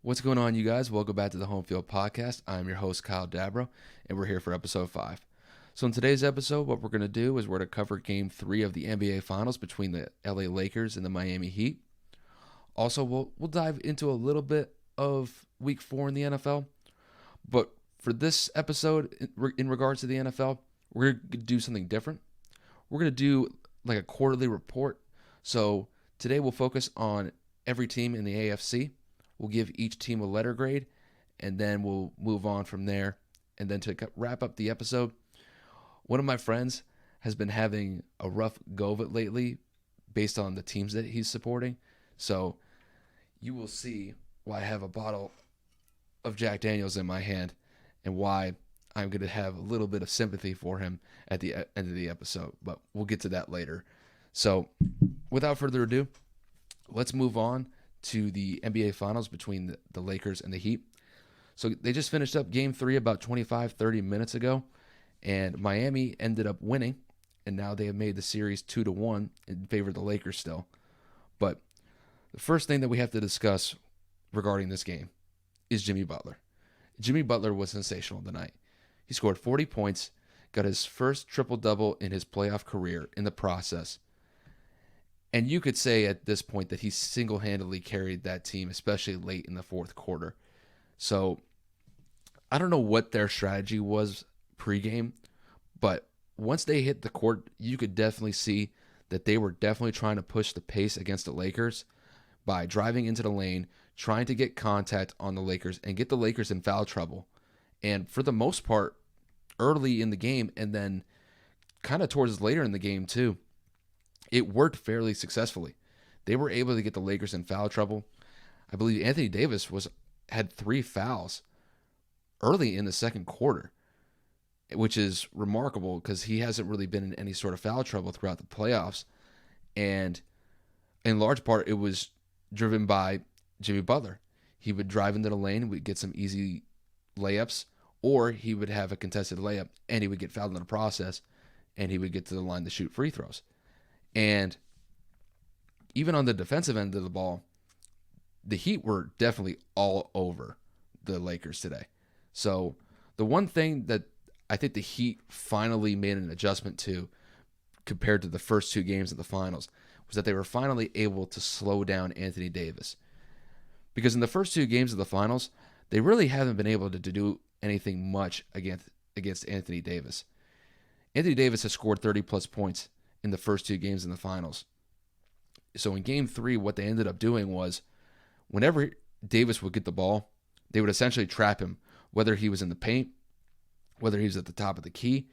What's going on, you guys? Welcome back to the Home Field Podcast. I'm your host, Kyle Dabro, and we're here for episode 5. So, in today's episode, what we're going to do is we're going to cover Game 3 of the NBA Finals between the LA Lakers and the Miami Heat. Also, we'll dive into a little bit of Week 4 in the NFL. But for this episode, in regards to the NFL, we're going to do something different. We're going to do like a quarterly report. So, today we'll focus on every team in the AFC. We'll give each team a letter grade, and then we'll move on from there. And then to wrap up the episode, one of my friends has been having a rough go of it lately based on the teams that he's supporting. So you will see why I have a bottle of Jack Daniels in my hand and why I'm going to have a little bit of sympathy for him at the end of the episode. But we'll get to that later. So without further ado, let's move on to the NBA Finals between the Lakers and the Heat. So they just finished up Game 3 about 25-30 minutes ago, and Miami ended up winning, and now they have made the series 2-1 in favor of the Lakers still. But the first thing that we have to discuss regarding this game is Jimmy Butler. Jimmy Butler was sensational tonight. He scored 40 points, got his first triple-double in his playoff career in the process. And you could say at this point that he single-handedly carried that team, especially late in the fourth quarter. So I don't know what their strategy was pregame, but once they hit the court, you could definitely see that they were definitely trying to push the pace against the Lakers by driving into the lane, trying to get contact on the Lakers and get the Lakers in foul trouble. And for the most part, early in the game and then kind of towards later in the game too, it worked fairly successfully. They were able to get the Lakers in foul trouble. I believe Anthony Davis had 3 fouls early in the second quarter, which is remarkable because he hasn't really been in any sort of foul trouble throughout the playoffs. And in large part, it was driven by Jimmy Butler. He would drive into the lane, we'd get some easy layups, or he would have a contested layup and he would get fouled in the process and he would get to the line to shoot free throws. And even on the defensive end of the ball, the Heat were definitely all over the Lakers today. So the one thing that I think the Heat finally made an adjustment to compared to the first 2 games of the finals was that they were finally able to slow down Anthony Davis. Because in the first 2 games of the finals, they really haven't been able to do anything much against Anthony Davis. Anthony Davis has scored 30-plus points in the first 2 games in the finals. So in Game 3, what they ended up doing was whenever Davis would get the ball, they would essentially trap him, whether he was in the paint, whether he was at the top of the key,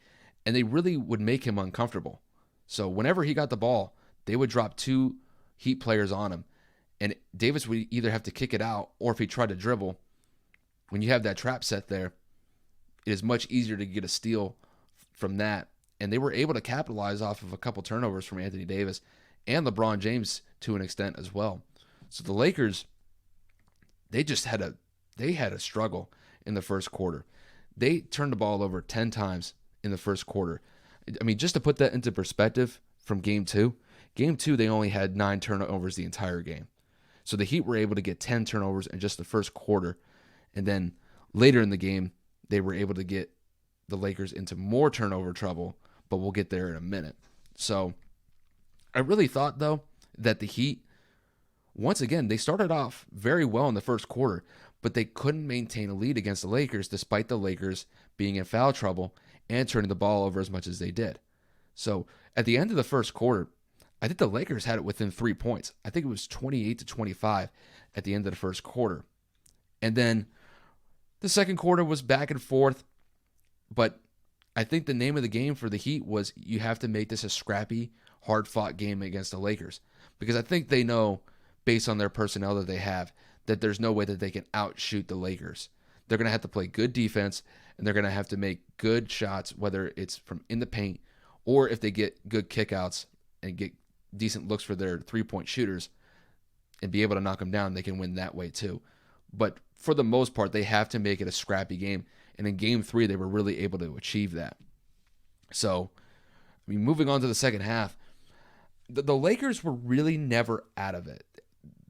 and they really would make him uncomfortable. So whenever he got the ball, they would drop 2 Heat players on him, and Davis would either have to kick it out, or if he tried to dribble, when you have that trap set there, it is much easier to get a steal from that. And they were able to capitalize off of a couple turnovers from Anthony Davis and LeBron James to an extent as well. So the Lakers, they had a struggle in the first quarter. They turned the ball over 10 times in the first quarter. I mean, just to put that into perspective from Game 2, they only had 9 turnovers the entire game. So the Heat were able to get 10 turnovers in just the first quarter. And then later in the game, they were able to get the Lakers into more turnover trouble, but we'll get there in a minute. So I really thought, though, that the Heat, once again, they started off very well in the first quarter, but they couldn't maintain a lead against the Lakers despite the Lakers being in foul trouble and turning the ball over as much as they did. So at the end of the first quarter, I think the Lakers had it within 3 points. I think it was 28-25 at the end of the first quarter. And then the second quarter was back and forth, but I think the name of the game for the Heat was you have to make this a scrappy, hard-fought game against the Lakers. Because I think they know, based on their personnel that they have, that there's no way that they can outshoot the Lakers. They're going to have to play good defense, and they're going to have to make good shots, whether it's from in the paint or if they get good kickouts and get decent looks for their three-point shooters and be able to knock them down, they can win that way too. But for the most part, they have to make it a scrappy game. And in Game 3, they were really able to achieve that. So, I mean, moving on to the second half, the Lakers were really never out of it.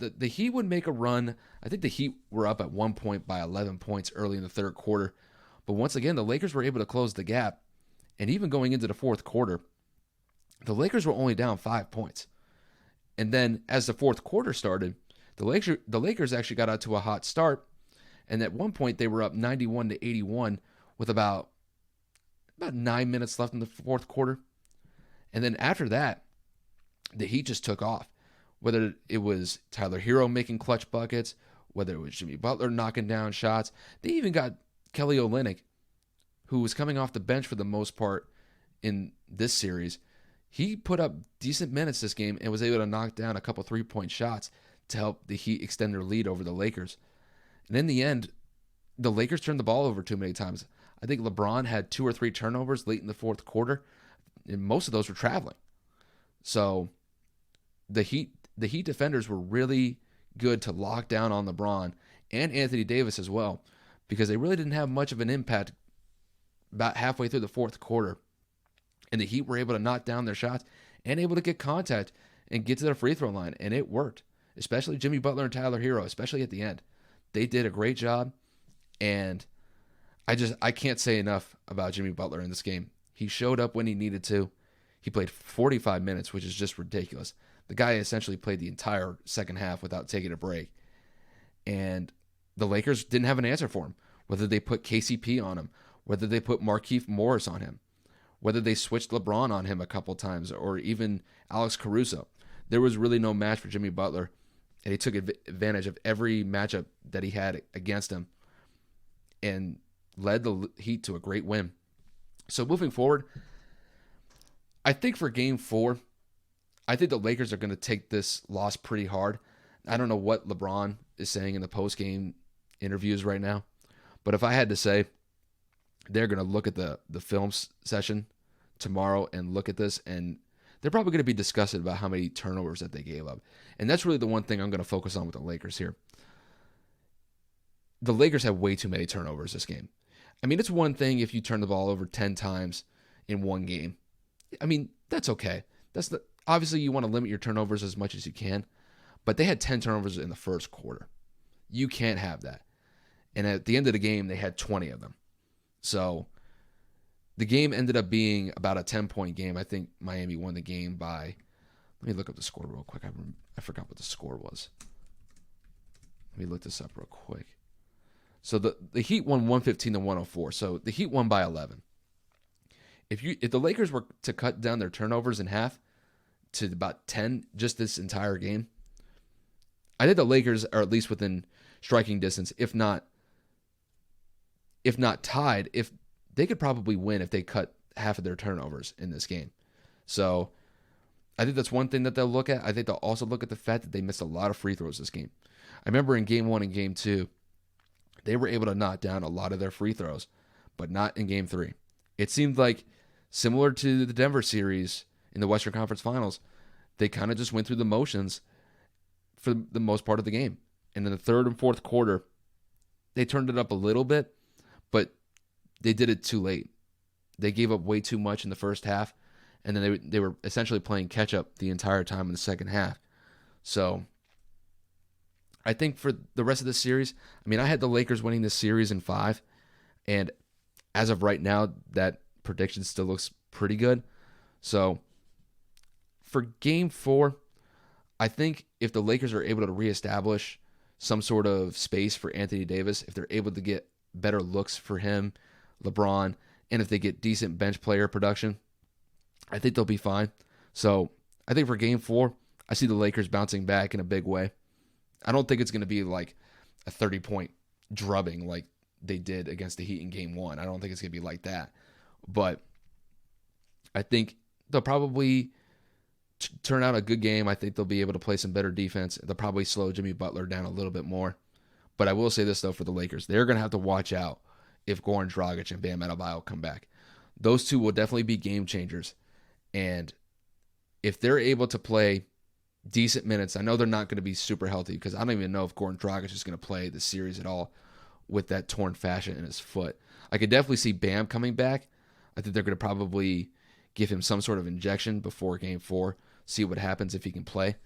the Heat would make a run. I think the Heat were up at one point by 11 points early in the third quarter. But once again, the Lakers were able to close the gap. And even going into the fourth quarter, the Lakers were only down 5 points. And then as the fourth quarter started, the Lakers actually got out to a hot start. And at one point, they were up 91-81 with about 9 minutes left in the fourth quarter. And then after that, the Heat just took off. Whether it was Tyler Hero making clutch buckets, whether it was Jimmy Butler knocking down shots. They even got Kelly Olynyk, who was coming off the bench for the most part in this series. He put up decent minutes this game and was able to knock down a couple three-point shots to help the Heat extend their lead over the Lakers. And in the end, the Lakers turned the ball over too many times. I think LeBron had 2 or 3 turnovers late in the fourth quarter, and most of those were traveling. So the Heat defenders were really good to lock down on LeBron and Anthony Davis as well, because they really didn't have much of an impact about halfway through the fourth quarter. And the Heat were able to knock down their shots and able to get contact and get to their free throw line, and it worked, especially Jimmy Butler and Tyler Hero, especially at the end. They did a great job, and I can't say enough about Jimmy Butler in this game. He showed up when he needed to. He played 45 minutes, which is just ridiculous. The guy essentially played the entire second half without taking a break. And the Lakers didn't have an answer for him, whether they put KCP on him, whether they put Markieff Morris on him, whether they switched LeBron on him a couple times, or even Alex Caruso. There was really no match for Jimmy Butler, and he took advantage of every matchup that he had against him and led the Heat to a great win. So moving forward, I think for Game 4, I think the Lakers are going to take this loss pretty hard. I don't know what LeBron is saying in the post-game interviews right now, but if I had to say, they're going to look at the film session tomorrow and look at this, and they're probably going to be discussing about how many turnovers that they gave up. And that's really the one thing I'm going to focus on with the Lakers here. The Lakers have way too many turnovers this game. I mean, it's one thing if you turn the ball over 10 times in one game. I mean, that's okay. Obviously, you want to limit your turnovers as much as you can, but they had 10 turnovers in the first quarter. You can't have that. And at the end of the game, they had 20 of them. So the game ended up being about a 10-point game. I think Miami won the game by, let me look up the score real quick. I forgot what the score was. Let me look this up real quick. So the Heat won 115-104. So the Heat won by 11. If the Lakers were to cut down their turnovers in half to about 10 just this entire game, I think the Lakers are at least within striking distance, if not tied. If they could probably win if they cut half of their turnovers in this game. So I think that's one thing that they'll look at. I think they'll also look at the fact that they missed a lot of free throws this game. I remember in Game 1 and Game 2, they were able to knock down a lot of their free throws, but not in Game 3. It seemed like, similar to the Denver series in the Western Conference Finals, they kind of just went through the motions for the most part of the game. And in the third and fourth quarter, they turned it up a little bit, but they did it too late. They gave up way too much in the first half, and then they were essentially playing catch-up the entire time in the second half. So I think for the rest of this series, I mean, I had the Lakers winning this series in 5, and as of right now, that prediction still looks pretty good. So for Game 4, I think if the Lakers are able to reestablish some sort of space for Anthony Davis, if they're able to get better looks for him, LeBron, and if they get decent bench player production, I think they'll be fine. So I think for Game 4, I see the Lakers bouncing back in a big way. I don't think it's going to be like a 30-point drubbing like they did against the Heat in Game 1. I don't think it's going to be like that. But I think they'll probably turn out a good game. I think they'll be able to play some better defense. They'll probably slow Jimmy Butler down a little bit more. But I will say this, though, for the Lakers. They're going to have to watch out if Goran Dragic and Bam Adebayo come back. Those two will definitely be game changers. And if they're able to play decent minutes, I know they're not going to be super healthy because I don't even know if Goran Dragic is going to play the series at all with that torn fascia in his foot. I could definitely see Bam coming back. I think they're going to probably give him some sort of injection before Game 4, see what happens if he can play.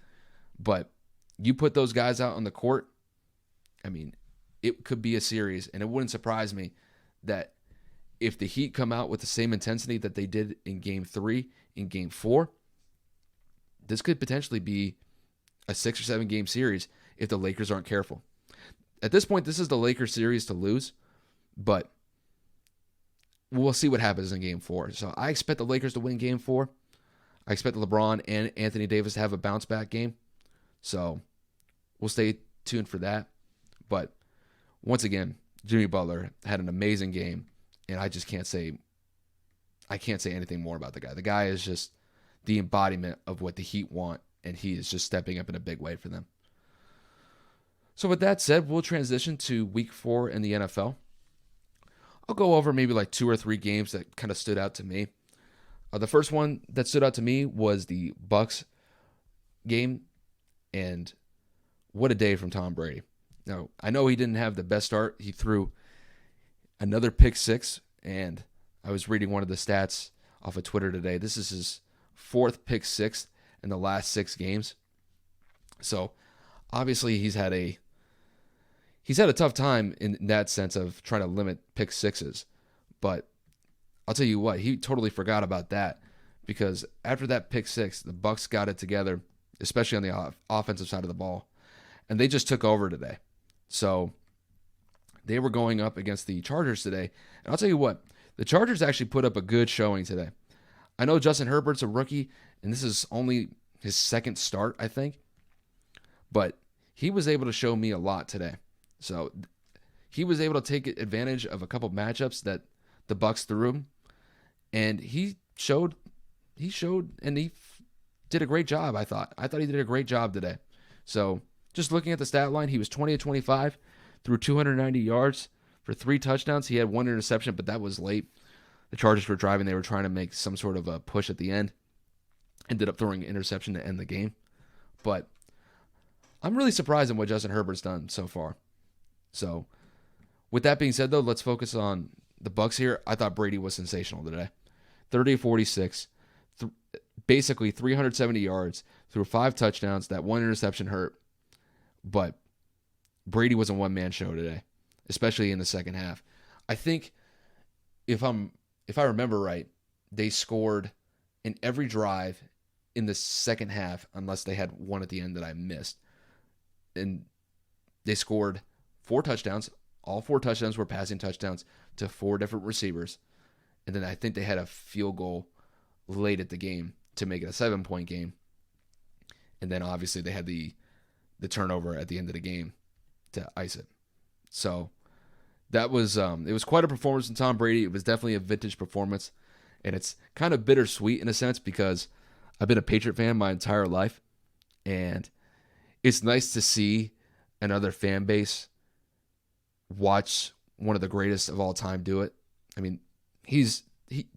But You put those guys out on the court, I mean, it could be a series, and it wouldn't surprise me that if the Heat come out with the same intensity that they did in Game 3, in Game 4, this could potentially be a 6 or 7 game series if the Lakers aren't careful. At this point, this is the Lakers series to lose, but we'll see what happens in Game 4. So I expect the Lakers to win Game 4. I expect LeBron and Anthony Davis to have a bounce-back game. So we'll stay tuned for that. But once again, Jimmy Butler had an amazing game, and I can't say anything more about the guy. The guy is just the embodiment of what the Heat want, and he is just stepping up in a big way for them. So with that said, we'll transition to Week 4 in the NFL. I'll go over maybe like 2 or 3 games that kind of stood out to me. The first one that stood out to me was the Bucs game, and what a day from Tom Brady. Now, I know he didn't have the best start. He threw another pick 6, and I was reading one of the stats off of Twitter today. This is his 4th pick 6 in the last 6 games. So, obviously, he's had a tough time in that sense of trying to limit pick 6s. But I'll tell you what, he totally forgot about that, because after that pick 6, the Bucs got it together, especially on the offensive side of the ball, and they just took over today. So they were going up against the Chargers today, and I'll tell you what, the Chargers actually put up a good showing today. I know Justin Herbert's a rookie, and this is only his 2nd start, I think, but he was able to show me a lot today. So he was able to take advantage of a couple matchups that the Bucs threw him, and he showed, and he did a great job, I thought. I thought he did a great job today. So just looking at the stat line, he was 20 of 25, threw 290 yards for 3 touchdowns. He had 1 interception, but that was late. The Chargers were driving. They were trying to make some sort of a push at the end. Ended up throwing an interception to end the game. But I'm really surprised in what Justin Herbert's done so far. So with that being said, though, let's focus on the Bucs here. I thought Brady was sensational today. 30-46, basically 370 yards, threw 5 touchdowns. That 1 interception hurt. But Brady was a one-man show today, especially in the second half. I think if I remember right, they scored in every drive in the second half, unless they had one at the end that I missed. And they scored 4 touchdowns. All 4 touchdowns were passing touchdowns to 4 different receivers. And then I think they had a field goal late at the game to make it a 7-point game. And then obviously they had the turnover at the end of the game to ice it. So that was it was quite a performance from Tom Brady. It was definitely a vintage performance, and it's kind of bittersweet in a sense because I've been a Patriot fan my entire life, and it's nice to see another fan base watch one of the greatest of all time do it. I mean,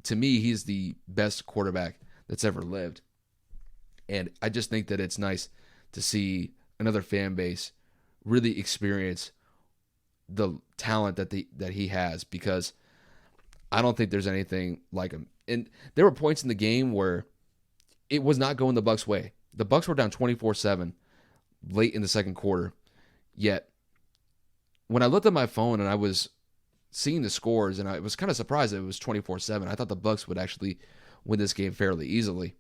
to me he's the best quarterback that's ever lived, and I just think that it's nice to see another fan base really experience the talent that he has, because I don't think there's anything like him. And there were points in the game where it was not going the Bucs' way. The Bucs were down 24-7 late in the second quarter. Yet when I looked at my phone and I was seeing the scores, and I was kind of surprised that it was 24-7. I thought the Bucs would actually win this game fairly easily.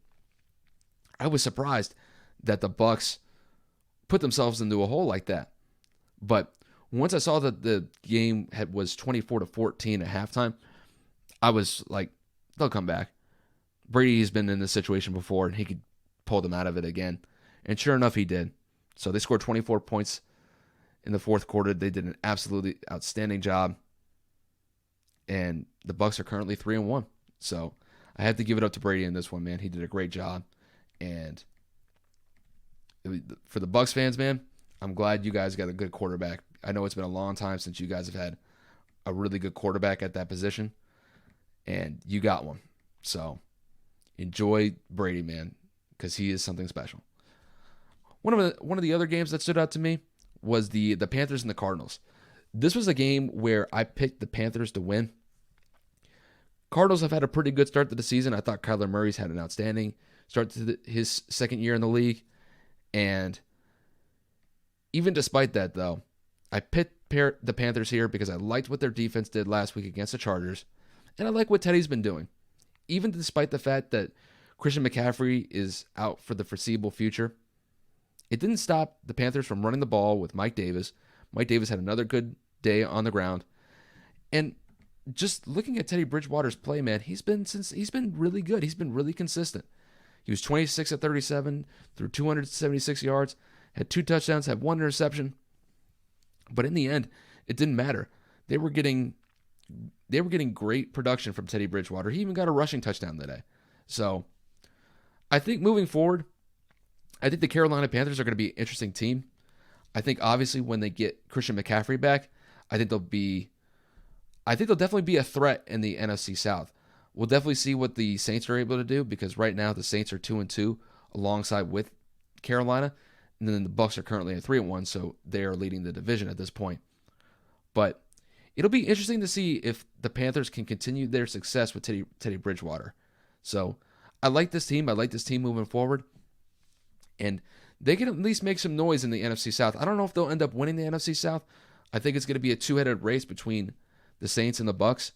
I was surprised that the Bucs put themselves into a hole like that. But once I saw that the game was 24-14 at halftime, I was like, they'll come back. Brady's been in this situation before, and he could pull them out of it again. And sure enough, he did. So they scored 24 points in the fourth quarter. They did an absolutely outstanding job. And the Bucs are currently 3-1. So I have to give it up to Brady in this one, man. He did a great job. And for the Bucs fans, man, I'm glad you guys got a good quarterback. I know it's been a long time since you guys have had a really good quarterback at that position, and you got one. So enjoy Brady, man, because he is something special. One of the other games that stood out to me was the Panthers and the Cardinals. This was a game where I picked the Panthers to win. Cardinals have had a pretty good start to the season. I thought Kyler Murray's had an outstanding start to his second year in the league. And Even despite that, though, I picked the Panthers here because I liked what their defense did last week against the Chargers, and I like what Teddy's been doing. Even despite the fact that Christian McCaffrey is out for the foreseeable future, it didn't stop the Panthers from running the ball with Mike Davis. Mike Davis had another good day on the ground. And just looking at Teddy Bridgewater's play, man, he's been really good. He's been really consistent. He was 26 at 37, threw 276 yards, had 2 touchdowns, had 1 interception. But in the end, it didn't matter. They were getting great production from Teddy Bridgewater. He even got a rushing touchdown today. So I think moving forward, I think the Carolina Panthers are going to be an interesting team. I think obviously when they get Christian McCaffrey back, I think they'll definitely be a threat in the NFC South. We'll definitely see what the Saints are able to do, because right now the Saints are 2-2 alongside with Carolina, and then the Bucs are currently at 3-1, so they are leading the division at this point. But it'll be interesting to see if the Panthers can continue their success with Teddy Bridgewater. So I like this team. I like this team moving forward. And they can at least make some noise in the NFC South. I don't know if they'll end up winning the NFC South. I think it's going to be a 2-headed race between the Saints and the Bucs.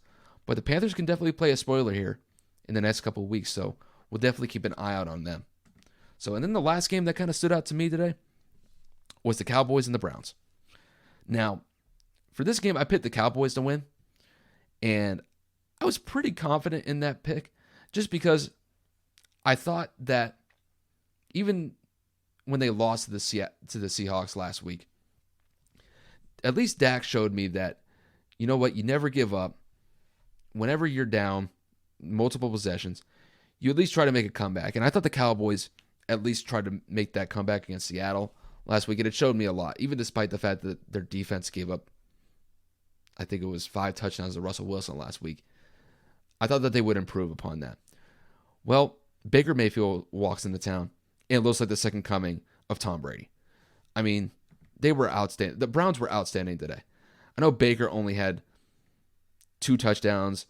But the Panthers can definitely play a spoiler here in the next couple of weeks. So we'll definitely keep an eye out on them. So, and then the last game that kind of stood out to me today was the Cowboys and the Browns. Now, for this game, I picked the Cowboys to win. And I was pretty confident in that pick just because I thought that even when they lost to the Seahawks last week, at least Dak showed me that, you know what, you never give up. Whenever you're down multiple possessions, you at least try to make a comeback. And I thought the Cowboys at least tried to make that comeback against Seattle last week, and it showed me a lot, even despite the fact that their defense gave up, I think it was 5 touchdowns to Russell Wilson last week. I thought that they would improve upon that. Well, Baker Mayfield walks into town, and it looks like the second coming of Tom Brady. I mean, they were outstanding. The Browns were outstanding today. I know Baker only had 2 touchdowns,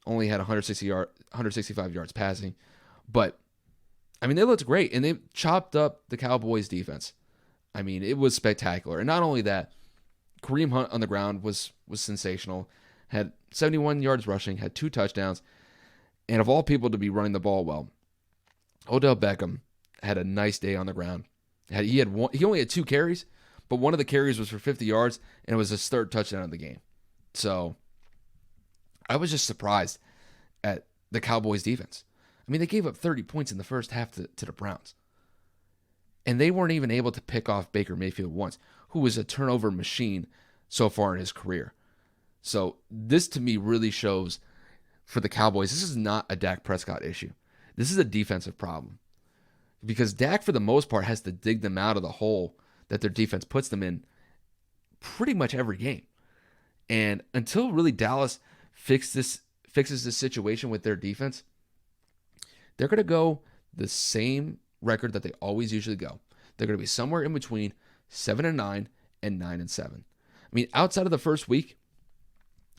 only had 165 yards passing, but I mean, they looked great, and they chopped up the Cowboys defense. I mean, it was spectacular. And not only that, Kareem Hunt on the ground was sensational, had 71 yards rushing, had 2 touchdowns, and of all people to be running the ball well, Odell Beckham had a nice day on the ground. He only had 2 carries, but one of the carries was for 50 yards, and it was his 3rd touchdown of the game. So I was just surprised at the Cowboys defense. I mean, they gave up 30 points in the first half to the Browns. And they weren't even able to pick off Baker Mayfield once, who was a turnover machine so far in his career. So this to me really shows for the Cowboys, this is not a Dak Prescott issue. This is a defensive problem. Because Dak, for the most part, has to dig them out of the hole that their defense puts them in pretty much every game. And until really Dallas fixes this situation with their defense, they're going to go the same record that they always usually go. They're going to be somewhere in between 7-9 and 9-7. I mean, outside of the first week,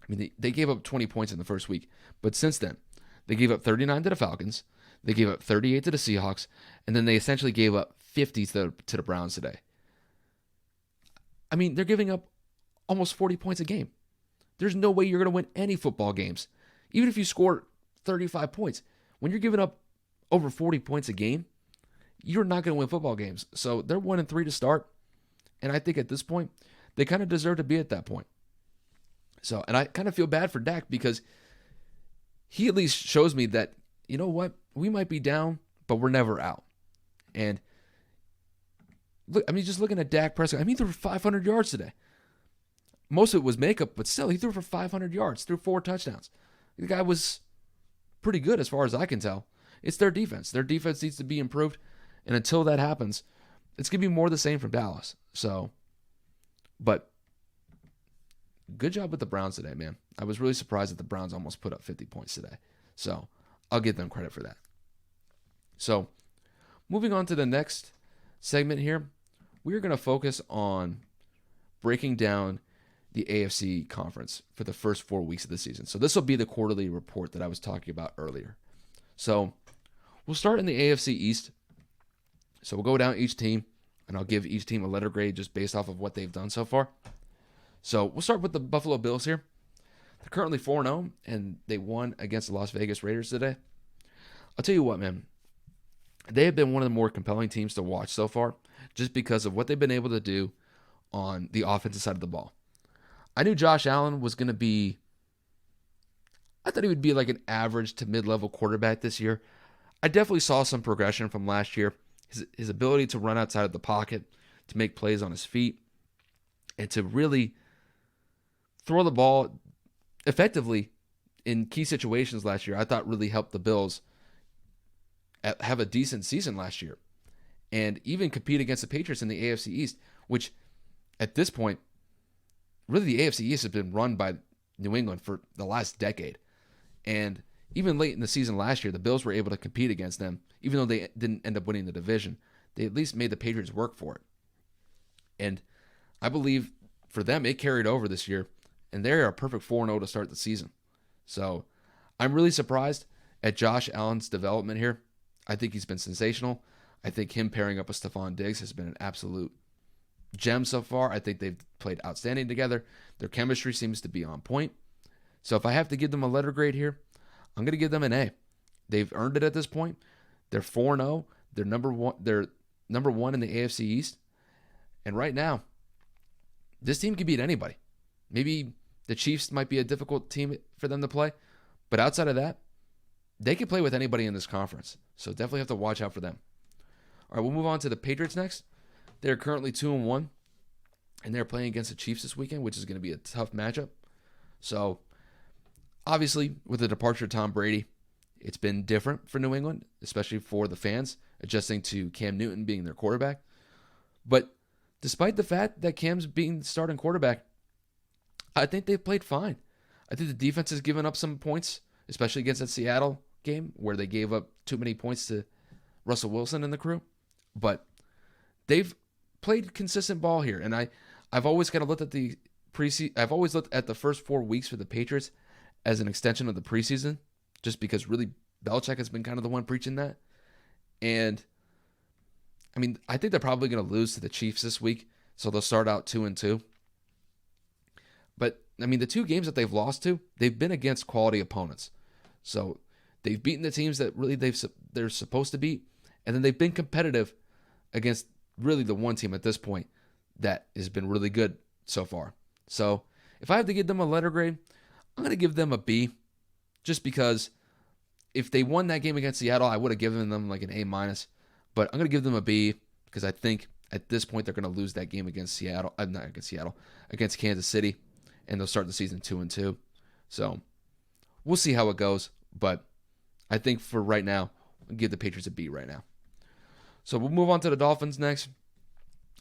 I mean, they gave up 20 points in the first week. But since then, they gave up 39 to the Falcons. They gave up 38 to the Seahawks. And then they essentially gave up 50 to the Browns today. I mean, they're giving up almost 40 points a game. There's no way you're going to win any football games. Even if you score 35 points. When you're giving up over 40 points a game, you're not going to win football games. So they're 1-3 to start. And I think at this point, they kind of deserve to be at that point. So, and I kind of feel bad for Dak because he at least shows me that, you know what, we might be down, but we're never out. And look, I mean, just looking at Dak Prescott, I mean, he threw for 500 yards today. Most of it was makeup, but still, he threw for 500 yards, threw 4 touchdowns. The guy was pretty good as far as I can tell. It's their defense. Their defense needs to be improved. And until that happens, it's going to be more the same from Dallas. So, but good job with the Browns today, man. I was really surprised that the Browns almost put up 50 points today. So, I'll give them credit for that. So, moving on to the next segment here, we're going to focus on breaking down the AFC conference for the first 4 weeks of the season. So, this will be the quarterly report that I was talking about earlier. So, we'll start in the AFC East. So, we'll go down each team. and I'll give each team a letter grade just based off of what they've done so far. So we'll start with the Buffalo Bills here. They're currently 4-0, and they won against the Las Vegas Raiders today. I'll tell you what, man. They have been one of the more compelling teams to watch so far just because of what they've been able to do on the offensive side of the ball. I knew Josh Allen was going to be, I thought he would be like an average to mid-level quarterback this year. I definitely saw some progression from last year. His ability to run outside of the pocket, to make plays on his feet, and to really throw the ball effectively in key situations last year, I thought really helped the Bills have a decent season last year and even compete against the Patriots in the AFC East, which at this point, really the AFC East has been run by New England for the last decade. And even late in the season last year, the Bills were able to compete against them, even though they didn't end up winning the division. They at least made the Patriots work for it. And I believe for them, it carried over this year, and they're a perfect 4-0 to start the season. So I'm really surprised at Josh Allen's development here. I think he's been sensational. I think him pairing up with Stephon Diggs has been an absolute gem so far. I think they've played outstanding together. Their chemistry seems to be on point. So if I have to give them a letter grade here, I'm going to give them an A. They've earned it at this point. They're 4-0. They're number one in the AFC East. And right now, this team can beat anybody. Maybe the Chiefs might be a difficult team for them to play. But outside of that, they can play with anybody in this conference. So definitely have to watch out for them. All right, we'll move on to the Patriots next. They're currently 2-1, and they're playing against the Chiefs this weekend, which is going to be a tough matchup. So obviously, with the departure of Tom Brady, it's been different for New England, especially for the fans, adjusting to Cam Newton being their quarterback. But despite the fact that Cam's being the starting quarterback, I think they've played fine. I think the defense has given up some points, especially against that Seattle game where they gave up too many points to Russell Wilson and the crew. But they've played consistent ball here, and I've always kind of looked at the preseason. I've always looked at the first 4 weeks for the Patriots as an extension of the preseason, just because really Belichick has been kind of the one preaching that. And I mean, I think they're probably going to lose to the Chiefs this week, so they'll start out 2-2. But I mean, the 2 games that they've lost to, they've been against quality opponents. So they've beaten the teams that really they're supposed to beat, and then they've been competitive against really the one team at this point that has been really good so far. So if I have to give them a letter grade, I'm going to give them a B, just because if they won that game against Seattle, I would have given them like an A-. But I'm going to give them a B because I think at this point they're going to lose that game against against Kansas City, and they'll start the season 2-2. So we'll see how it goes, but I think for right now, I'll give the Patriots a B right now. So we'll move on to the Dolphins next.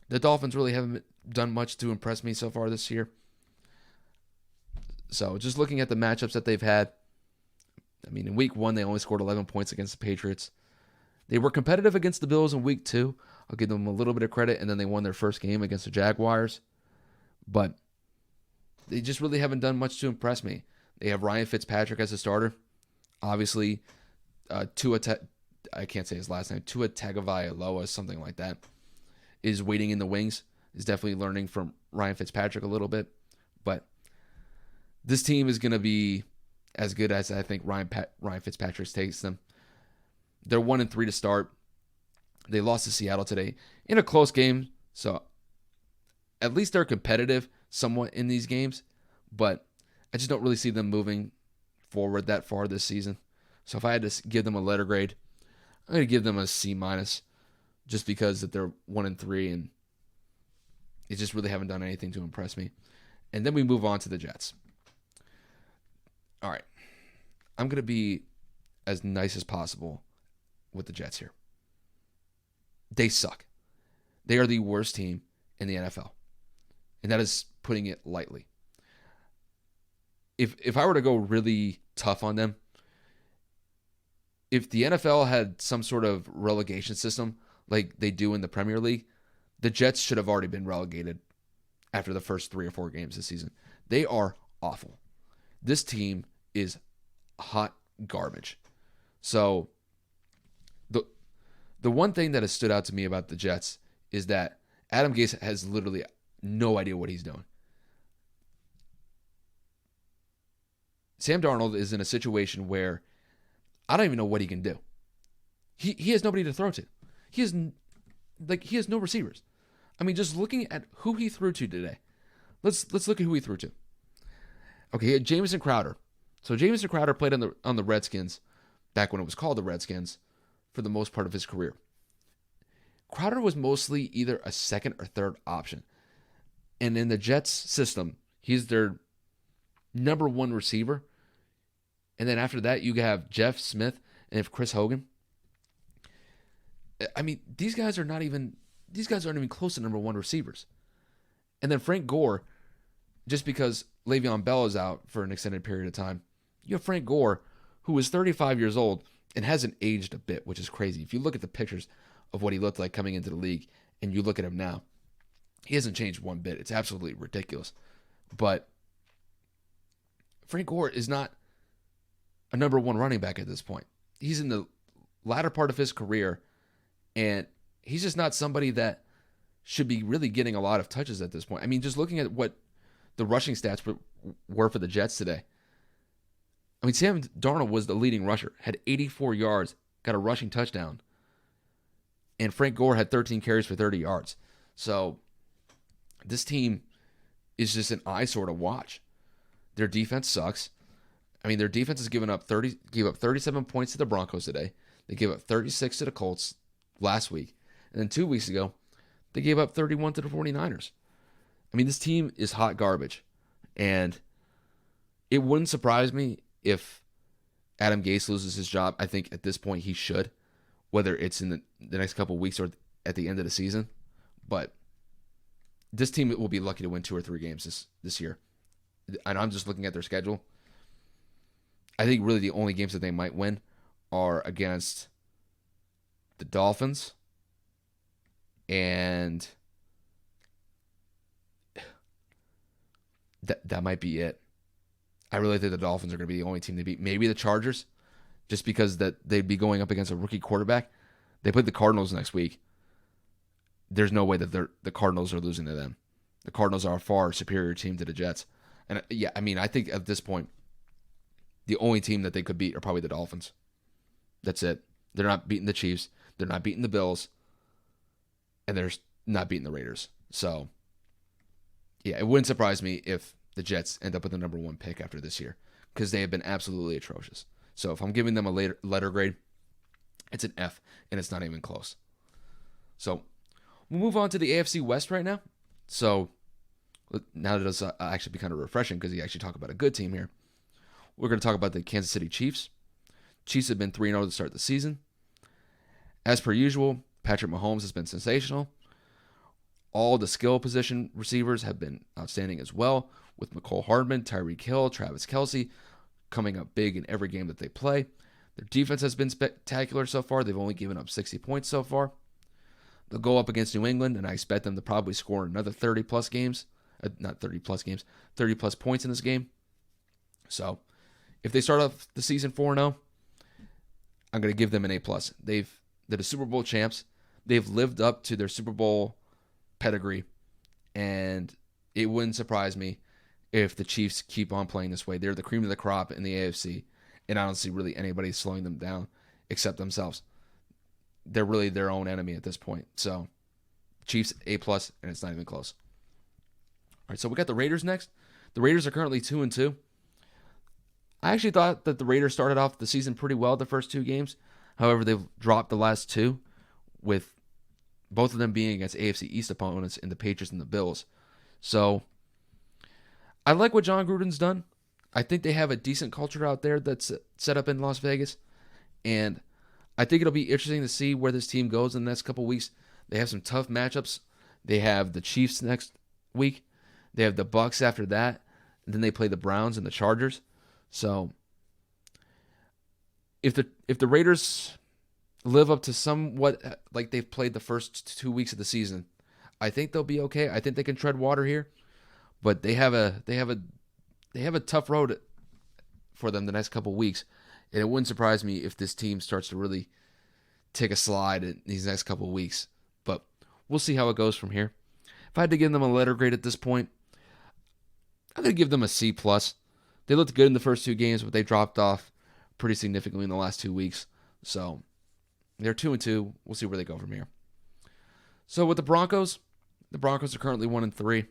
The Dolphins really haven't done much to impress me so far this year. So just looking at the matchups that they've had, I mean, in week 1, they only scored 11 points against the Patriots. They were competitive against the Bills in week 2. I'll give them a little bit of credit, and then they won their first game against the Jaguars. But they just really haven't done much to impress me. They have Ryan Fitzpatrick as a starter. Obviously, I can't say his last name, Tua Tagovailoa, something like that, is waiting in the wings, is definitely learning from Ryan Fitzpatrick a little bit. But this team is going to be as good as I think Ryan Fitzpatrick takes them. They're 1-3 to start. They lost to Seattle today in a close game, so at least they're competitive somewhat in these games, but I just don't really see them moving forward that far this season. So if I had to give them a letter grade, I'm going to give them a C-, just because that they're 1-3 and they just really haven't done anything to impress me. And then we move on to the Jets. All right. I'm going to be as nice as possible with the Jets here. They suck. They are the worst team in the NFL. And that is putting it lightly. If I were to go really tough on them, if the NFL had some sort of relegation system like they do in the Premier League, the Jets should have already been relegated after the first 3 or 4 games this season. They are awful. This team is hot garbage. So the one thing that has stood out to me about the Jets is that Adam Gase has literally no idea what he's doing. Sam Darnold is in a situation where I don't even know what he can do. He has nobody to throw to. He has no receivers. I mean, just looking at who he threw to today. Let's look at who he threw to. Okay, he had Jamison Crowder. So Jamison Crowder played on the Redskins back when it was called the Redskins for the most part of his career. Crowder was mostly either a second or third option. And in the Jets system, he's their number one receiver. And then after that, you have Jeff Smith and if Chris Hogan. I mean, these guys aren't even close to number one receivers. And then Frank Gore, just because Le'Veon Bell is out for an extended period of time, you have Frank Gore, who is 35 years old and hasn't aged a bit, which is crazy. If you look at the pictures of what he looked like coming into the league and you look at him now, he hasn't changed one bit. It's absolutely ridiculous. But Frank Gore is not a number one running back at this point. He's in the latter part of his career, and he's just not somebody that should be really getting a lot of touches at this point. I mean, just looking at what the rushing stats were for the Jets today. I mean, Sam Darnold was the leading rusher, had 84 yards, got a rushing touchdown. And Frank Gore had 13 carries for 30 yards. So this team is just an eyesore to watch. Their defense sucks. I mean, their defense has gave up 37 points to the Broncos today. They gave up 36 to the Colts last week. And then 2 weeks ago, they gave up 31 to the 49ers. I mean, this team is hot garbage. And it wouldn't surprise me if Adam Gase loses his job. I think at this point he should, whether it's in the next couple of weeks or at the end of the season. But this team will be lucky to win 2 or 3 games this year. And I'm just looking at their schedule. I think really the only games that they might win are against the Dolphins and that might be it. I really think the Dolphins are going to be the only team to beat. Maybe the Chargers, just because that they'd be going up against a rookie quarterback. They play the Cardinals next week. There's no way that the Cardinals are losing to them. The Cardinals are a far superior team to the Jets. And yeah, I mean, I think at this point, the only team that they could beat are probably the Dolphins. That's it. They're not beating the Chiefs. They're not beating the Bills. And they're not beating the Raiders. So, yeah, it wouldn't surprise me if the Jets end up with the number 1 pick after this year, because they have been absolutely atrocious. So if I'm giving them a letter grade, it's an F, and it's not even close. So we'll move on to the AFC West right now. So now that it's actually be kind of refreshing because you actually talk about a good team here. We're going to talk about the Kansas City Chiefs. Chiefs have been 3-0 to start the season. As per usual, Patrick Mahomes has been sensational. All the skill position receivers have been outstanding as well, with McCole Hardman, Tyreek Hill, Travis Kelce coming up big in every game that they play. Their defense has been spectacular so far. They've only given up 60 points so far. They'll go up against New England, and I expect them to probably score another 30-plus games. Not 30-plus games, 30-plus points in this game. So if they start off the season 4-0, I'm going to give them an A+. They're the Super Bowl champs. They've lived up to their Super Bowl pedigree, and it wouldn't surprise me if the Chiefs keep on playing this way. They're the cream of the crop in the AFC, and I don't see really anybody slowing them down except themselves. They're really their own enemy at this point. So Chiefs A+, and it's not even close. All right, so we got the Raiders next. The Raiders are currently 2-2. I actually thought that the Raiders started off the season pretty well the first 2 games. However, they've dropped the last 2, with both of them being against AFC East opponents in the Patriots and the Bills. So I like what John Gruden's done. I think they have a decent culture out there that's set up in Las Vegas. And I think it'll be interesting to see where this team goes in the next couple of weeks. They have some tough matchups. They have the Chiefs next week. They have the Bucks after that. And then they play the Browns and the Chargers. So if the Raiders live up to somewhat like they've played the first 2 weeks of the season, I think they'll be okay. I think they can tread water here, but they have a tough road for them the next couple of weeks, and it wouldn't surprise me if this team starts to really take a slide in these next couple of weeks. But we'll see how it goes from here. If I had to give them a letter grade at this point, I'm going to give them a C+. They looked good in the first 2 games, but they dropped off pretty significantly in the last 2 weeks. So they're 2-2. We'll see where they go from here. So with the Broncos are currently 1-3.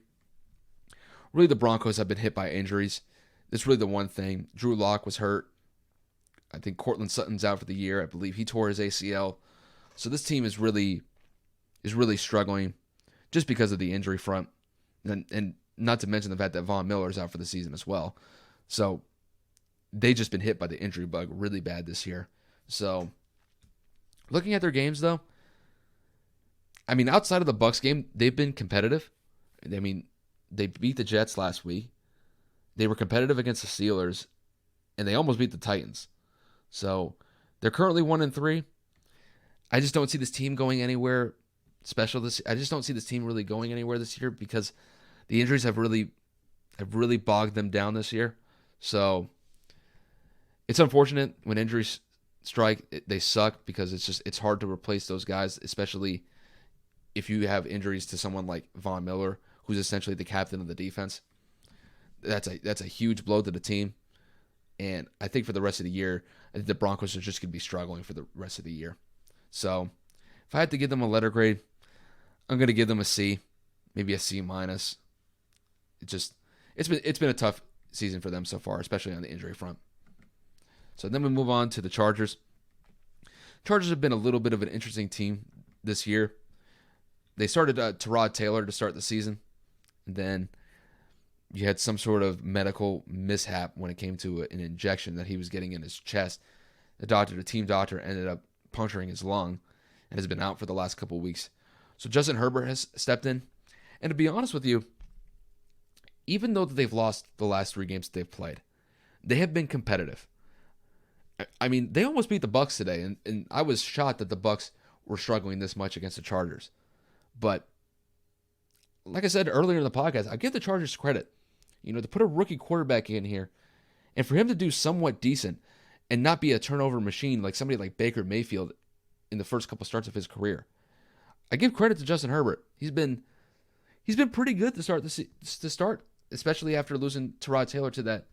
Really, the Broncos have been hit by injuries. That's really the one thing. Drew Lock was hurt. I think Cortland Sutton's out for the year. I believe he tore his ACL. So this team is really struggling just because of the injury front. And not to mention the fact that Von Miller is out for the season as well. So they've just been hit by the injury bug really bad this year. So looking at their games, though, I mean, outside of the Bucs game, they've been competitive. I mean, they beat the Jets last week. They were competitive against the Steelers, and they almost beat the Titans. So they're currently 1-3. I just don't see this team going anywhere special I just don't see this team really going anywhere this year because the injuries have really bogged them down this year. So it's unfortunate when injuries strike. They suck because it's hard to replace those guys, especially if you have injuries to someone like Von Miller, who's essentially the captain of the defense. That's a huge blow to the team. And I think for the rest of the year, I think the Broncos are just going to be struggling for the rest of the year. So if I had to give them a letter grade, I'm going to give them a C, maybe a C-. It's been a tough season for them so far, especially on the injury front. So then we move on to the Chargers. Chargers have been a little bit of an interesting team this year. They started Tyrod Taylor to start the season, and then you had some sort of medical mishap when it came to an injection that he was getting in his chest. The team doctor, ended up puncturing his lung and has been out for the last couple of weeks. So Justin Herbert has stepped in. And to be honest with you, even though they've lost the last 3 games that they've played, they have been competitive. I mean, they almost beat the Bucs today, and I was shocked that the Bucs were struggling this much against the Chargers. But like I said earlier in the podcast, I give the Chargers credit. To put a rookie quarterback in here and for him to do somewhat decent and not be a turnover machine like somebody like Baker Mayfield in the first couple starts of his career. I give credit to Justin Herbert. He's been pretty good to start, especially after losing Tyrod Taylor to that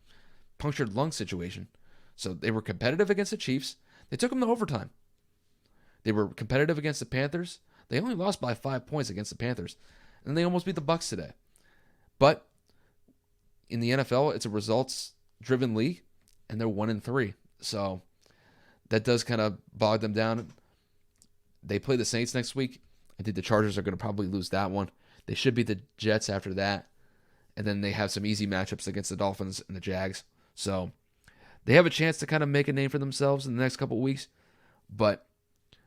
punctured lung situation. So they were competitive against the Chiefs. They took them to overtime. They were competitive against the Panthers. They only lost by 5 points against the Panthers. And they almost beat the Bucs today. But in the NFL, it's a results-driven league, and they're 1-3. So that does kind of bog them down. They play the Saints next week. I think the Chargers are going to probably lose that one. They should beat the Jets after that. And then they have some easy matchups against the Dolphins and the Jags. So they have a chance to kind of make a name for themselves in the next couple of weeks. But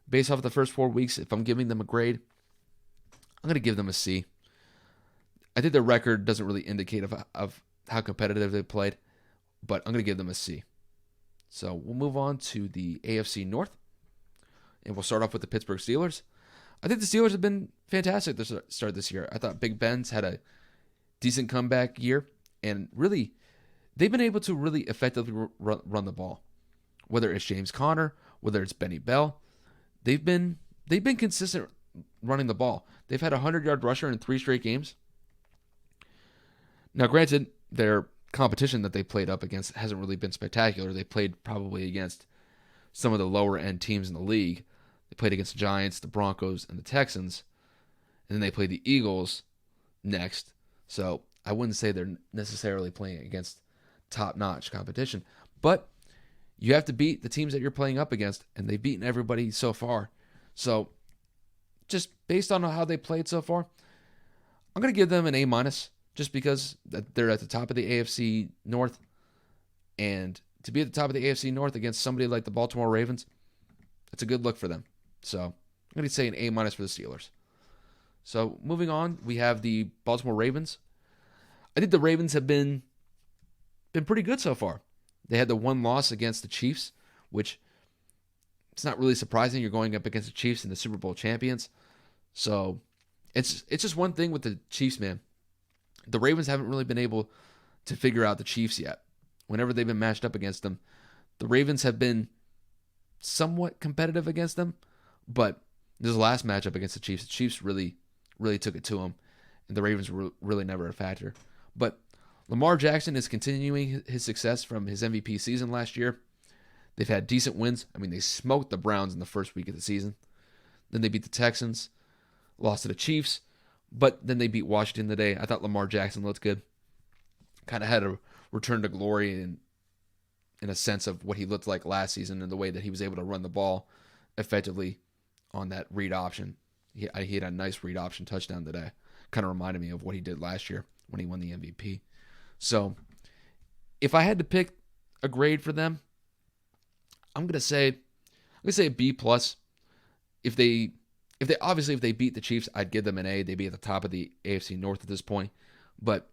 based off of the first 4 weeks, if I'm giving them a grade, I'm going to give them a C. I think their record doesn't really indicate of how competitive they played, but I'm going to give them a C. So we'll move on to the AFC North, and we'll start off with the Pittsburgh Steelers. I think the Steelers have been fantastic to start this year. I thought Big Ben's had a decent comeback year, and really, they've been able to really effectively run the ball. Whether it's James Conner, whether it's Benny Bell, they've been consistent running the ball. They've had a 100-yard rusher in 3 straight games. Now, granted, their competition that they played up against hasn't really been spectacular. They played probably against some of the lower-end teams in the league. They played against the Giants, the Broncos, and the Texans. And then they played the Eagles next. So I wouldn't say they're necessarily playing against top-notch competition. But you have to beat the teams that you're playing up against, and they've beaten everybody so far. So just based on how they played so far, I'm going to give them an A-, just because they're at the top of the AFC North. And to be at the top of the AFC North against somebody like the Baltimore Ravens, it's a good look for them. So I'm going to say an A- for the Steelers. So moving on, we have the Baltimore Ravens. I think the Ravens have been pretty good so far. They had the 1 loss against the Chiefs, which it's not really surprising. You're going up against the Chiefs and the Super Bowl champions. So it's just one thing with the Chiefs, man. The Ravens haven't really been able to figure out the Chiefs yet. Whenever they've been matched up against them, the Ravens have been somewhat competitive against them, but this last matchup against the Chiefs really really took it to them, and the Ravens were really never a factor. But Lamar Jackson is continuing his success from his MVP season last year. They've had decent wins. I mean, they smoked the Browns in the first week of the season. Then they beat the Texans, lost to the Chiefs, but then they beat Washington today. I thought Lamar Jackson looked good. Kind of had a return to glory in a sense of what he looked like last season and the way that he was able to run the ball effectively on that read option. He had a nice read option touchdown today. Kind of reminded me of what he did last year when he won the MVP. So if I had to pick a grade for them, I'm gonna say a B plus. If they beat the Chiefs, I'd give them an A. They'd be at the top of the AFC North at this point. But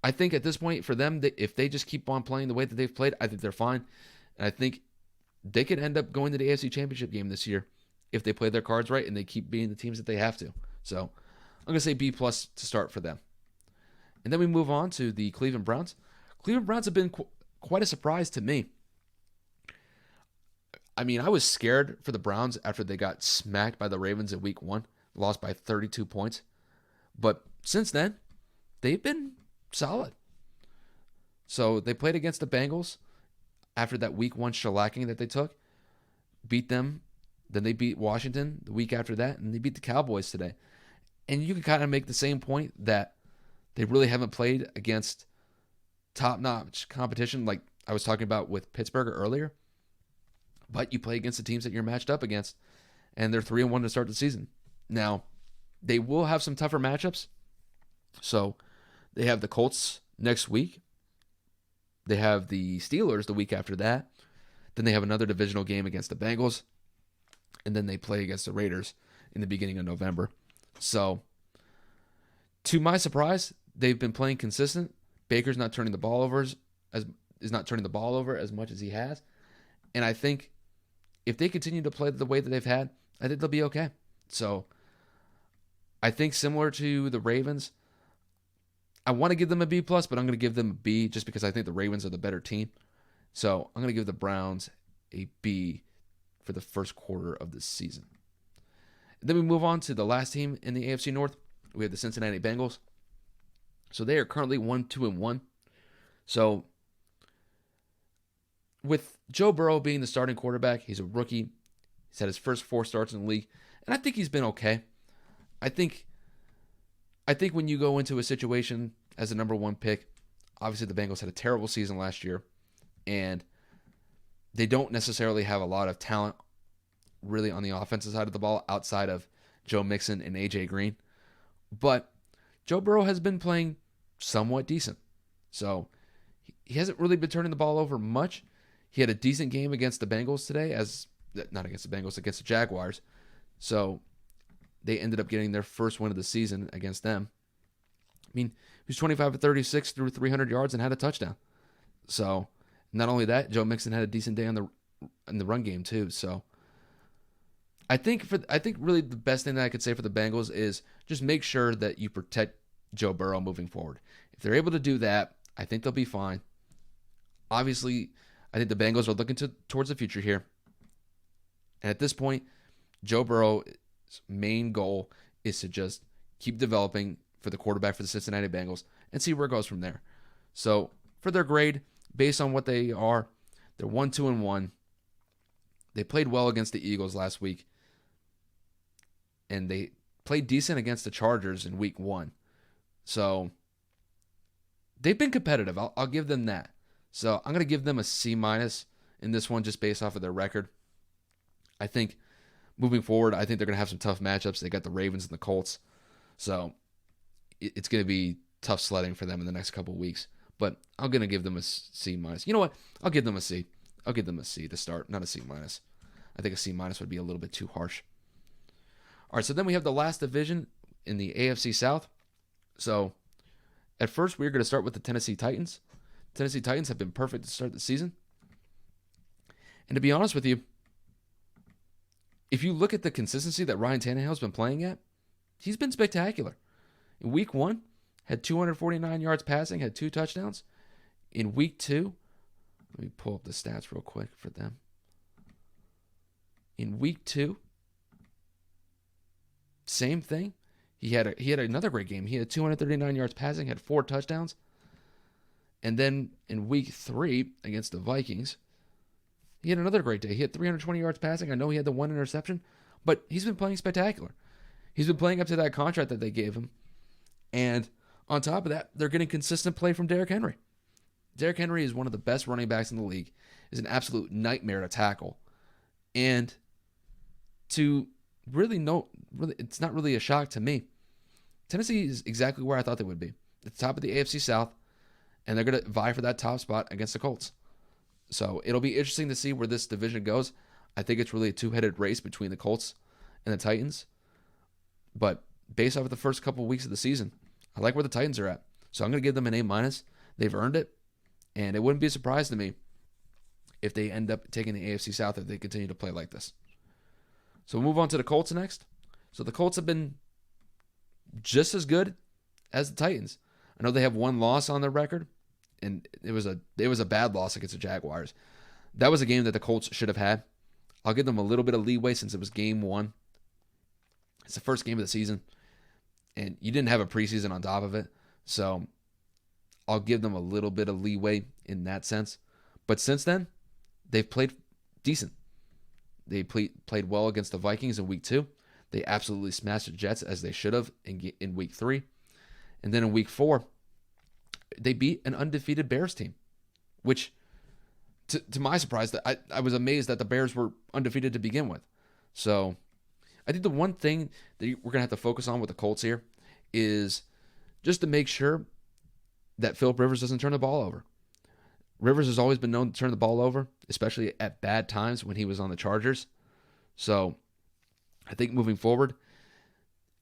I think at this point for them, if they just keep on playing the way that they've played, I think they're fine. And I think they could end up going to the AFC Championship game this year if they play their cards right and they keep being the teams that they have to. So I'm going to say B plus to start for them. And then we move on to the Cleveland Browns. Cleveland Browns have been quite a surprise to me. I mean, I was scared for the Browns after they got smacked by the Ravens in week 1, lost by 32 points. But since then, they've been solid. So they played against the Bengals after that week 1 shellacking that they took, beat them. Then they beat Washington the week after that, and they beat the Cowboys today. And you can kind of make the same point that they really haven't played against top-notch competition like I was talking about with Pittsburgh earlier. But you play against the teams that you're matched up against, and they're 3-1 to start the season. Now, they will have some tougher matchups. So they have the Colts next week. They have the Steelers the week after that. Then they have another divisional game against the Bengals. And then they play against the Raiders in the beginning of November. So, to my surprise, they've been playing consistent. Baker's not turning the ball over as much as he has. And I think if they continue to play the way that they've had, I think they'll be okay. So, I think similar to the Ravens, I want to give them a B+, but I'm going to give them a B just because I think the Ravens are the better team. So, I'm going to give the Browns a B for the first quarter of this season. And then we move on to the last team in the AFC North. We have the Cincinnati Bengals. So, they are currently 1-2-1. So, with Joe Burrow being the starting quarterback, he's a rookie. He's had his first 4 starts in the league, and I think he's been okay. I think when you go into a situation as a number 1 pick, obviously the Bengals had a terrible season last year, and they don't necessarily have a lot of talent really on the offensive side of the ball outside of Joe Mixon and A.J. Green. But Joe Burrow has been playing somewhat decent. So he hasn't really been turning the ball over much. He had a decent game against the Bengals today, against the Jaguars. So they ended up getting their first win of the season against them. I mean, he was 25 of 36, threw 300 yards and had a touchdown. So not only that, Joe Mixon had a decent day in the run game too. So I think really the best thing that I could say for the Bengals is just make sure that you protect Joe Burrow moving forward. If they're able to do that, I think they'll be fine. Obviously, I think the Bengals are looking towards the future here. And at this point, Joe Burrow's main goal is to just keep developing for the quarterback for the Cincinnati Bengals and see where it goes from there. So for their grade, based on what they are, they're 1-2-1. They played well against the Eagles last week. And they played decent against the Chargers in week 1. So they've been competitive. I'll give them that. So I'm going to give them a C- in this one just based off of their record. I think moving forward, I think they're going to have some tough matchups. They got the Ravens and the Colts. So it's going to be tough sledding for them in the next couple of weeks. But I'm going to give them a C-. You know what? I'll give them a C. I'll give them a C to start, not a C-. I think a C- would be a little bit too harsh. All right, so then we have the last division in the AFC South. So at first, we're going to start with the Tennessee Titans. Tennessee Titans have been perfect to start the season. And to be honest with you, if you look at the consistency that Ryan Tannehill has been playing at, he's been spectacular. In week 1, had 249 yards passing, had 2 touchdowns. In week 2, let me pull up the stats real quick for them. In week 2, same thing. He had another great game. He had 239 yards passing, had 4 touchdowns. And then in week 3 against the Vikings, he had another great day. He had 320 yards passing. I know he had the 1 interception, but he's been playing spectacular. He's been playing up to that contract that they gave him. And on top of that, they're getting consistent play from Derrick Henry. Derrick Henry is one of the best running backs in the league. Is an absolute nightmare to tackle. And to really it's not really a shock to me. Tennessee is exactly where I thought they would be. At the top of the AFC South, and they're going to vie for that top spot against the Colts. So it'll be interesting to see where this division goes. I think it's really a two-headed race between the Colts and the Titans. But based off of the first couple of weeks of the season, I like where the Titans are at. So I'm going to give them an A-. They've earned it. And it wouldn't be a surprise to me if they end up taking the AFC South if they continue to play like this. So we'll move on to the Colts next. So the Colts have been just as good as the Titans. I know they have 1 loss on their record, and it was a bad loss against the Jaguars. That was a game that the Colts should have had. I'll give them a little bit of leeway since it was game 1. It's the first game of the season, and you didn't have a preseason on top of it. So I'll give them a little bit of leeway in that sense. But since then, they've played decent. They played well against the Vikings in week 2. They absolutely smashed the Jets as they should have in week 3. And then in week 4, they beat an undefeated Bears team, which, to my surprise, I was amazed that the Bears were undefeated to begin with. So I think the one thing that we're going to have to focus on with the Colts here is just to make sure that Philip Rivers doesn't turn the ball over. Rivers has always been known to turn the ball over, especially at bad times when he was on the Chargers. So I think moving forward,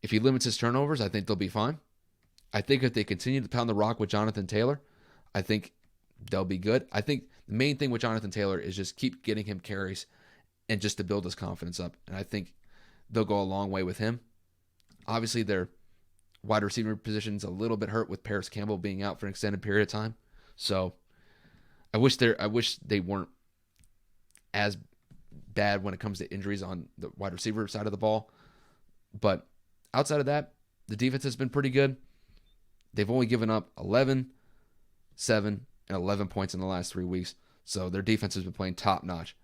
if he limits his turnovers, I think they'll be fine. I think if they continue to pound the rock with Jonathan Taylor, I think they'll be good. I think the main thing with Jonathan Taylor is just keep getting him carries and just to build his confidence up. And I think they'll go a long way with him. Obviously, their wide receiver position's a little bit hurt with Paris Campbell being out for an extended period of time. So I wish they weren't as bad when it comes to injuries on the wide receiver side of the ball. But outside of that, the defense has been pretty good. They've only given up 11, 7, and 11 points in the last 3 weeks. So their defense has been playing top-notch.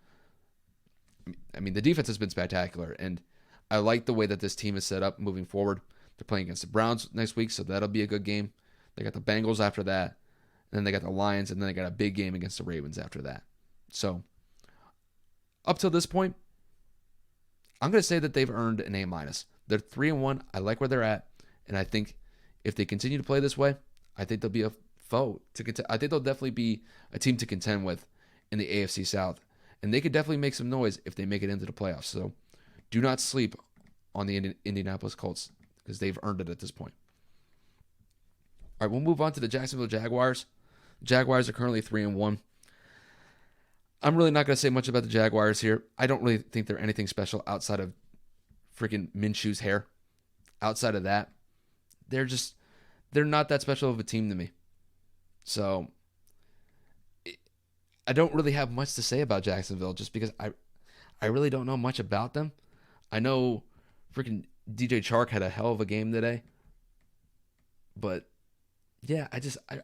I mean, the defense has been spectacular, and I like the way that this team is set up moving forward. They're playing against the Browns next week, so that'll be a good game. They got the Bengals after that, and then they got the Lions, and then they got a big game against the Ravens after that. So up till this point, I'm going to say that they've earned an A-. They're 3-1. I like where they're at, and I think if they continue to play this way, I think they'll be a foe to contend. I think they'll definitely be a team to contend with in the AFC South, and they could definitely make some noise if they make it into the playoffs. So do not sleep on the Indianapolis Colts because they've earned it at this point. All right, we'll move on to the Jacksonville Jaguars. The Jaguars are currently 3-1. I'm really not going to say much about the Jaguars here. I don't really think they're anything special outside of freaking Minshew's hair. Outside of that, they're not that special of a team to me. So I don't really have much to say about Jacksonville just because I really don't know much about them. I know freaking DJ Chark had a hell of a game today. But yeah,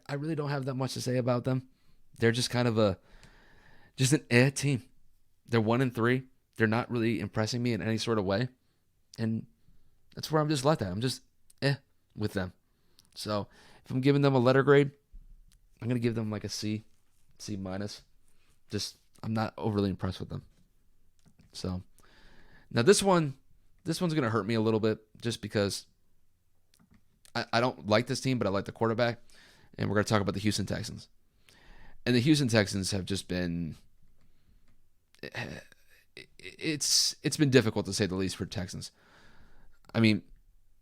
I really don't have that much to say about them. They're just kind of an team. They're 1-3. They're not really impressing me in any sort of way. And that's where I'm just left at. I'm just with them. So if I'm giving them a letter grade, I'm going to give them like a C. Just, I'm not overly impressed with them. So now this one's going to hurt me a little bit just because I don't like this team, but I like the quarterback. And we're going to talk about the Houston Texans. And the Houston Texans have just been, it's been difficult to say the least for Texans. I mean,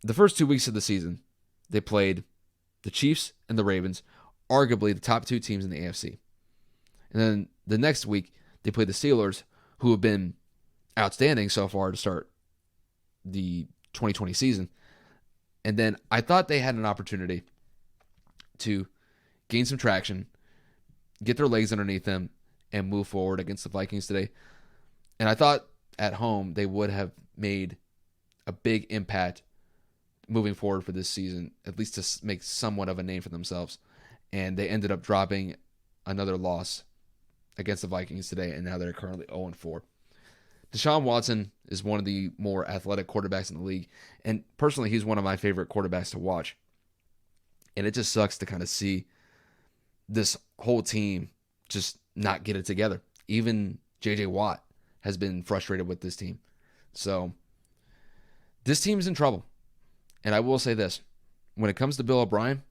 the first 2 weeks of the season, they played the Chiefs and the Ravens, arguably the top 2 teams in the AFC. And then the next week, they played the Steelers, who have been outstanding so far to start the 2020 season. And then I thought they had an opportunity to gain some traction, get their legs underneath them, and move forward against the Vikings today. And I thought at home they would have made a big impact moving forward for this season, at least to make somewhat of a name for themselves. And they ended up dropping another loss against the Vikings today, and now they're currently 0-4. Deshaun Watson is one of the more athletic quarterbacks in the league, and personally, he's one of my favorite quarterbacks to watch. And it just sucks to kind of see this whole team just not get it together. Even J.J. Watt has been frustrated with this team. So this team's in trouble. And I will say this. When it comes to Bill O'Brien,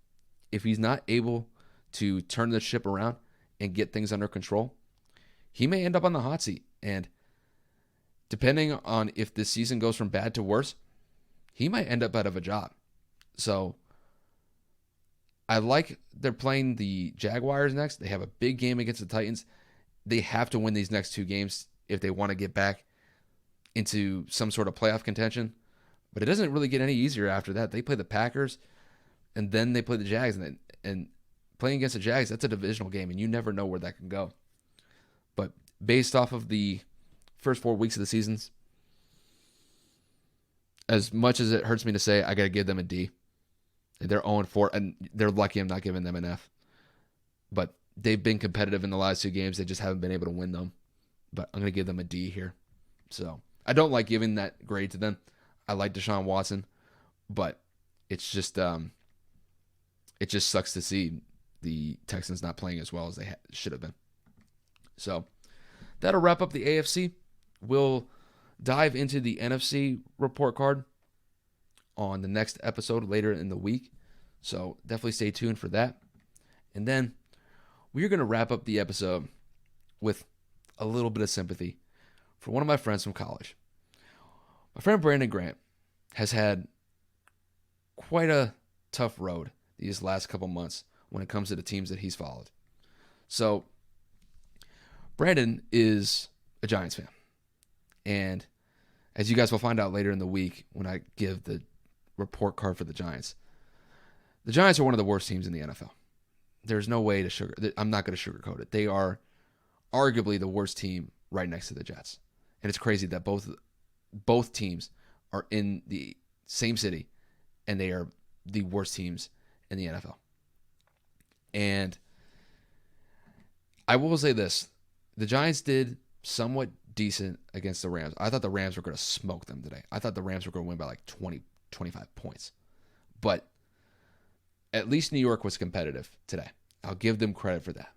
if he's not able to turn the ship around and get things under control, he may end up on the hot seat. And depending on if this season goes from bad to worse, he might end up out of a job. So I like they're playing the Jaguars next. They have a big game against the Titans. They have to win these next two games if they want to get back into some sort of playoff contention. But it doesn't really get any easier after that. They play the Packers, and then they play the Jags. And playing against the Jags, that's a divisional game, and you never know where that can go. But based off of the first 4 weeks of the seasons, as much as it hurts me to say, I got to give them a D. They're 0-4, and they're lucky I'm not giving them an F. But they've been competitive in the last two games. They just haven't been able to win them. But I'm going to give them a D here. So I don't like giving that grade to them. I like Deshaun Watson, but it's just it just sucks to see the Texans not playing as well as they should have been. So that'll wrap up the AFC. We'll dive into the NFC report card on the next episode later in the week. So definitely stay tuned for that. And then we're going to wrap up the episode with a little bit of sympathy for one of my friends from college. My friend Brandon Grant has had quite a tough road these last couple months when it comes to the teams that he's followed. So Brandon is a Giants fan. And as you guys will find out later in the week when I give the report card for the Giants are one of the worst teams in the NFL. There's no way to I'm not going to sugarcoat it. They are arguably the worst team right next to the Jets. And it's crazy that both teams are in the same city and they are the worst teams in the NFL. And I will say this. The Giants did somewhat decent against the Rams. I thought the Rams were going to smoke them today. I thought the Rams were going to win by like 20, 25 points. But at least New York was competitive today. I'll give them credit for that.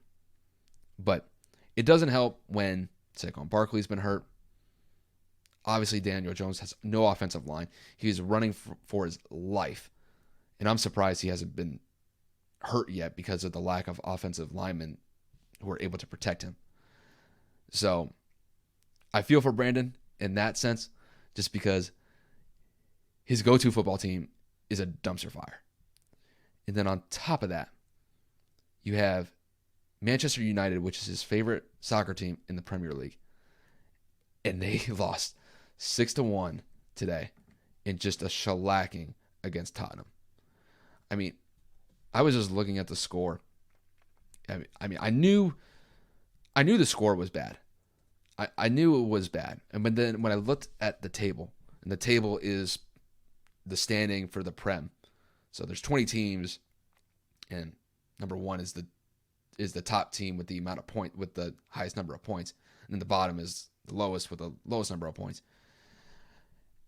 But it doesn't help when Saquon Barkley's been hurt. Obviously, Daniel Jones has no offensive line. He's running for his life. And I'm surprised he hasn't been hurt yet because of the lack of offensive linemen who are able to protect him. So I feel for Brandon in that sense, just because his go-to football team is a dumpster fire. And then on top of that, you have Manchester United, which is his favorite soccer team in the Premier League. And they lost 6-1 today in just a shellacking against Tottenham. I mean, I was just looking at the score. I knew the score was bad. I knew it was bad. And then when I looked at the table, and the table is the standing for the Prem. So there's 20 teams, and number one is the top team with the with the highest number of points, and then the bottom is the lowest with the lowest number of points.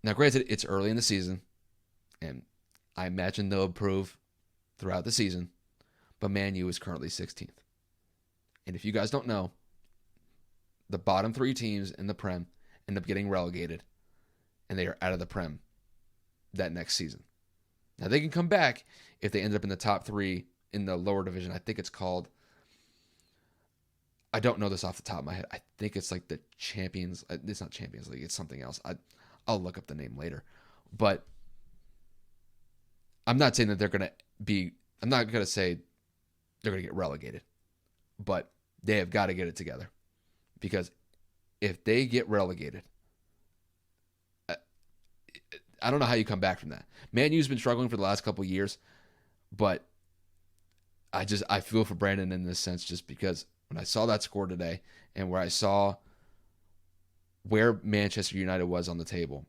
Now, granted, it's early in the season, and I imagine they'll improve throughout the season, but Man U is currently 16th. And if you guys don't know, the bottom three teams in the Prem end up getting relegated, and they are out of the Prem that next season. Now, they can come back if they end up in the top three in the lower division. I think it's called, I don't know this off the top of my head. I think it's like the Champions, it's not Champions League, it's something else. I'll look up the name later. But I'm not saying that they're going to be, I'm not going to say they're going to get relegated. But they have got to get it together. Because if they get relegated, I don't know how you come back from that. Man U's been struggling for the last couple of years, but I feel for Brandon in this sense, just because when I saw that score today and where I saw where Manchester United was on the table,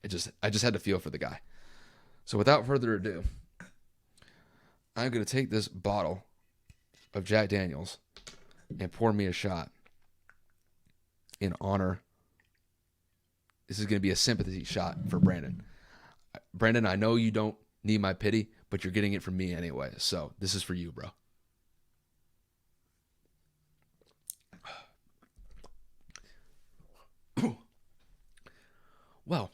I just had to feel for the guy. So without further ado, I'm going to take this bottle of Jack Daniels and pour me a shot in honor. This is going to be a sympathy shot for Brandon. Brandon, I know you don't need my pity, but you're getting it from me anyway. So this is for you, bro. Well,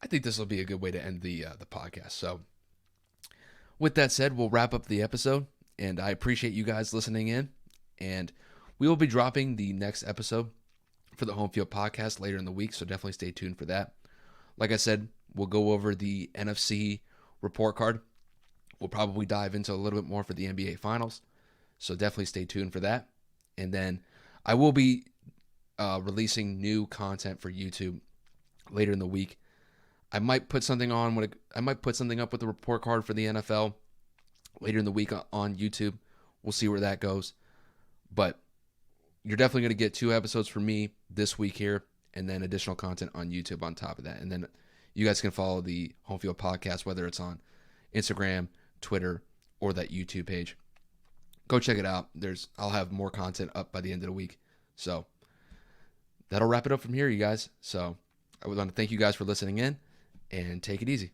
I think this will be a good way to end the podcast. So with that said, we'll wrap up the episode, and I appreciate you guys listening in, and we will be dropping the next episode for the Home Field Podcast later in the week, so definitely stay tuned for that. Like I said, we'll go over the NFC report card. We'll probably dive into a little bit more for the NBA Finals, so definitely stay tuned for that. And then I will be releasing new content for YouTube later in the week. I might put something up with the report card for the NFL later in the week on YouTube. We'll see where that goes. But you're definitely going to get 2 episodes from me this week here, and then additional content on YouTube on top of that. And then you guys can follow the Home Field Podcast, whether it's on Instagram, Twitter, or that YouTube page. Go check it out. I'll have more content up by the end of the week. So that'll wrap it up from here, you guys. So I would want to thank you guys for listening in, and take it easy.